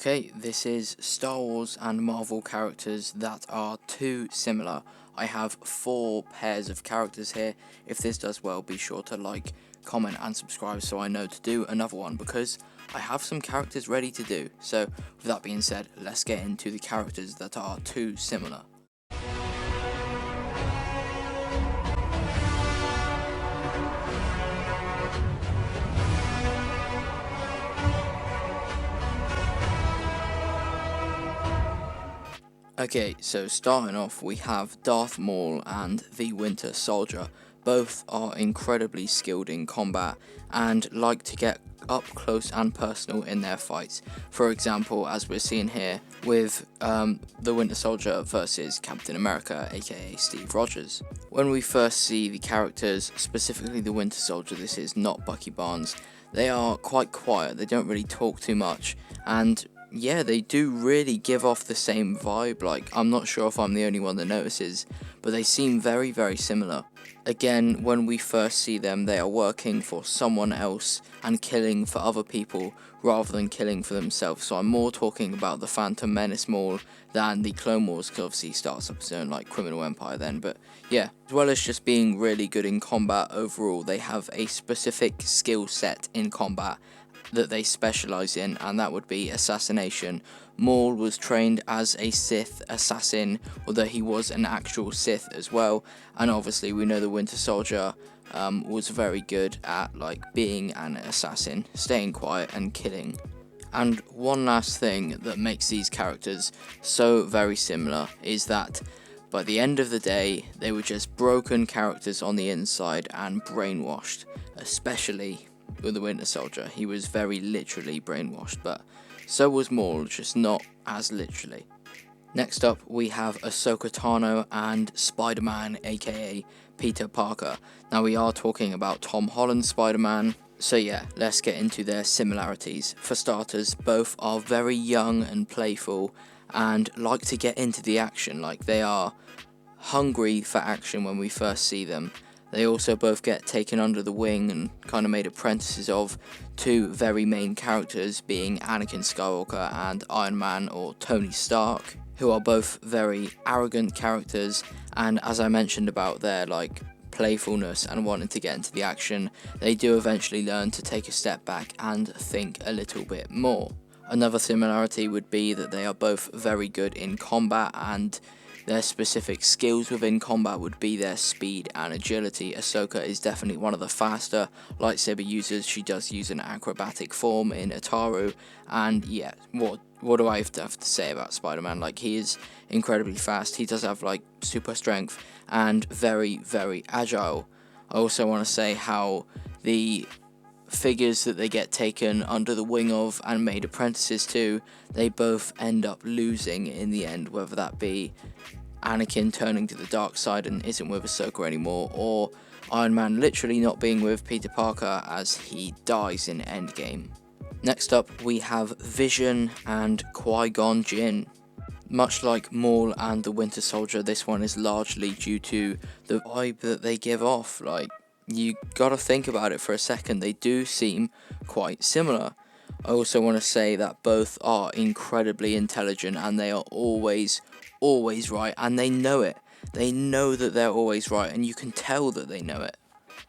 Okay, this is Star Wars and Marvel characters that are too similar. I have 4 pairs of characters here. If this does well, be sure to like, comment and subscribe so I know to do another one, because I have some characters ready to do. So with that being said, let's get into the characters that are too similar. Okay, so starting off we have Darth Maul and the Winter Soldier. Both are incredibly skilled in combat and like to get up close and personal in their fights. For example, as we're seeing here with the Winter Soldier versus Captain America, aka Steve Rodgers. When we first see the characters, specifically the Winter Soldier, this is not Bucky Barnes, they are quite quiet, they don't really talk too much, and yeah, they do really give off the same vibe. Like, I'm not sure if I'm the only one that notices, but they seem very, very similar. Again, when we first see them, they are working for someone else and killing for other people rather than killing for themselves. So I'm more talking about the Phantom Menace Maul than the Clone Wars, because obviously he starts up his own like criminal empire then. But yeah, as well as just being really good in combat overall, they have a specific skill set in combat that they specialize in, and that would be assassination. Maul was trained as a Sith assassin, although he was an actual Sith as well, and obviously we know the Winter Soldier was very good at like being an assassin, staying quiet and killing. And one last thing that makes these characters so very similar is that by the end of the day they were just broken characters on the inside and brainwashed, especially with the Winter Soldier. He was very literally brainwashed, but so was Maul, just not as literally. Next up we have Ahsoka Tano and Spider-Man, aka Peter Parker. Now we are talking about Tom Holland's Spider-Man, so yeah, let's get into their similarities. For starters, both are very young and playful and like to get into the action, like they are hungry for action when we first see them. They also both get taken under the wing and kind of made apprentices of 2 very main characters, being Anakin Skywalker and Iron Man or Tony Stark, who are both very arrogant characters, and as I mentioned about their like playfulness and wanting to get into the action, they do eventually learn to take a step back and think a little bit more. Another similarity would be that they are both very good in combat, and their specific skills within combat would be their speed and agility. Ahsoka is definitely one of the faster lightsaber users. She does use an acrobatic form in Ataru, and yeah, what do I have to say about Spider-Man? Like, he is incredibly fast, he does have like super strength and very, very agile. I also want to say how the figures that they get taken under the wing of and made apprentices to, they both end up losing in the end, whether that be Anakin turning to the dark side and isn't with Ahsoka anymore, or Iron Man literally not being with Peter Parker as he dies in Endgame. Next up we have Vision and Qui-Gon Jinn. Much like Maul and the Winter Soldier, this one is largely due to the vibe that they give off. Like, you gotta think about it for a second, they do seem quite similar. I also want to say that both are incredibly intelligent and they are always right, and they know it. They know that they're always right, and you can tell that they know it.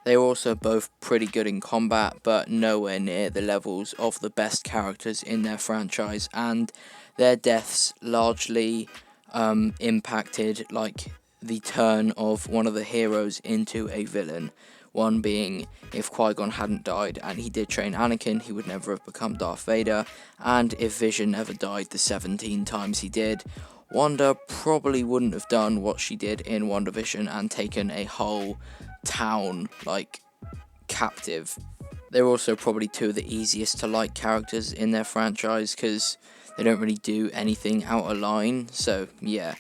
They are also both pretty good in combat, but nowhere near the levels of the best characters in their franchise, and their deaths largely impacted like the turn of one of the heroes into a villain. One being, if Qui-Gon hadn't died and he did train Anakin, he would never have become Darth Vader, and if Vision never died the 17 times he did, Wanda probably wouldn't have done what she did in WandaVision and taken a whole town like captive. They're also probably 2 of the easiest to like characters in their franchise because they don't really do anything out of line, so yeah.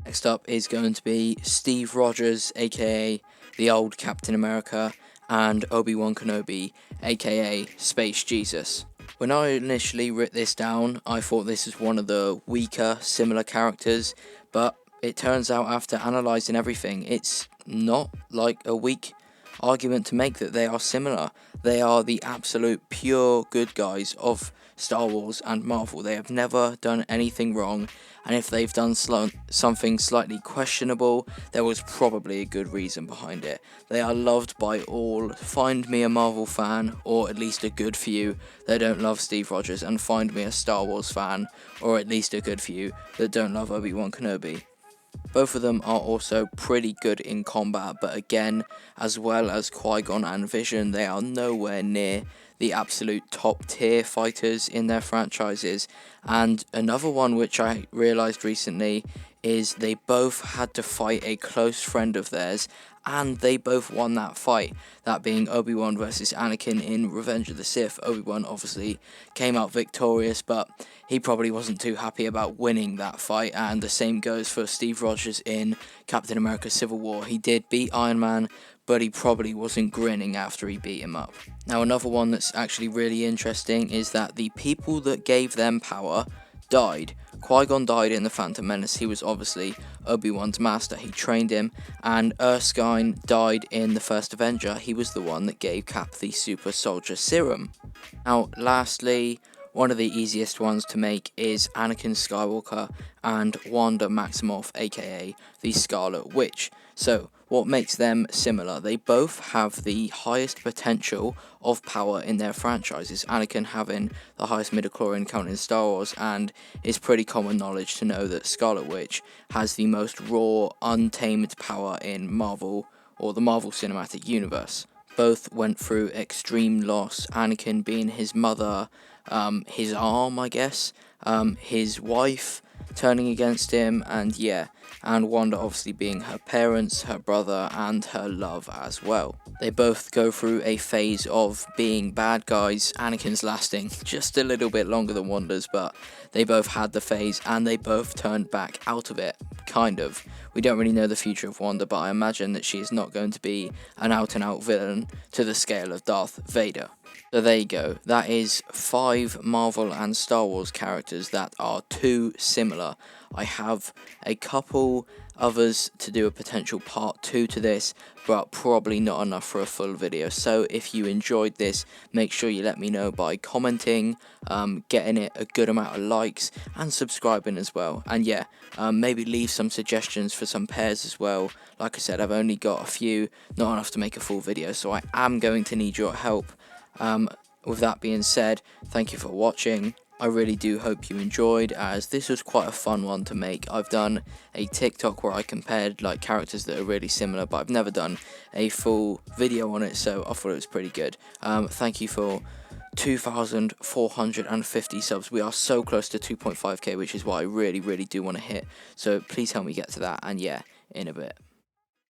Next up is going to be Steve Rodgers, aka the old Captain America, and Obi-Wan Kenobi, aka Space Jesus. When I initially wrote this down, I thought this was one of the weaker, similar characters, but it turns out after analysing everything, it's not like a weak argument to make that they are similar. They are the absolute pure good guys of Star Wars and Marvel. They have never done anything wrong, and if they've done something slightly questionable, there was probably a good reason behind it. They are loved by all. Find me a Marvel fan, or at least a good few that don't love Steve Rodgers, and find me a Star Wars fan, or at least a good few that don't love Obi-Wan Kenobi. Both of them are also pretty good in combat, but again, as well as Qui-Gon and Vision, they are nowhere near the absolute top tier fighters in their franchises. And another one which I realised recently is they both had to fight a close friend of theirs, and they both won that fight, that being Obi-Wan versus Anakin in Revenge of the Sith. Obi-Wan obviously came out victorious, but he probably wasn't too happy about winning that fight, and the same goes for Steve Rodgers in Captain America Civil War. He did beat Iron Man, but he probably wasn't grinning after he beat him up. Now, another one that's actually really interesting is that the people that gave them power died. Qui-Gon died in The Phantom Menace. He was obviously Obi-Wan's master. He trained him. And Erskine died in The First Avenger. He was the one that gave Cap the super soldier serum. Now, lastly, one of the easiest ones to make is Anakin Skywalker and Wanda Maximoff, aka the Scarlet Witch. So, what makes them similar? They both have the highest potential of power in their franchises. Anakin having the highest midichlorian count in Star Wars, and it's pretty common knowledge to know that Scarlet Witch has the most raw, untamed power in Marvel, or the Marvel Cinematic Universe. Both went through extreme loss, Anakin being his mother, his arm, I guess, his wife turning against him, and Wanda obviously being her parents, her brother, and her love as well. They both go through a phase of being bad guys. Anakin's lasting just a little bit longer than Wanda's, but they both had the phase, and they both turned back out of it, kind of. We don't really know the future of Wanda, but I imagine that she is not going to be an out-and-out villain to the scale of Darth Vader. So there you go, that is 5 Marvel and Star Wars characters that are too similar. I have a couple others to do a potential part 2 to this, but probably not enough for a full video. So if you enjoyed this, make sure you let me know by commenting, getting it a good amount of likes, and subscribing as well. And maybe leave some suggestions for some pairs as well. Like I said, I've only got a few, not enough to make a full video, so I am going to need your help. With that being said, thank you for watching. I really do hope you enjoyed, as this was quite a fun one to make. I've done a TikTok where I compared like characters that are really similar, but I've never done a full video on it, so I thought it was pretty good. Thank you for 2,450 subs. We are so close to 2.5k, which is what I really do want to hit, so please help me get to that, and in a bit.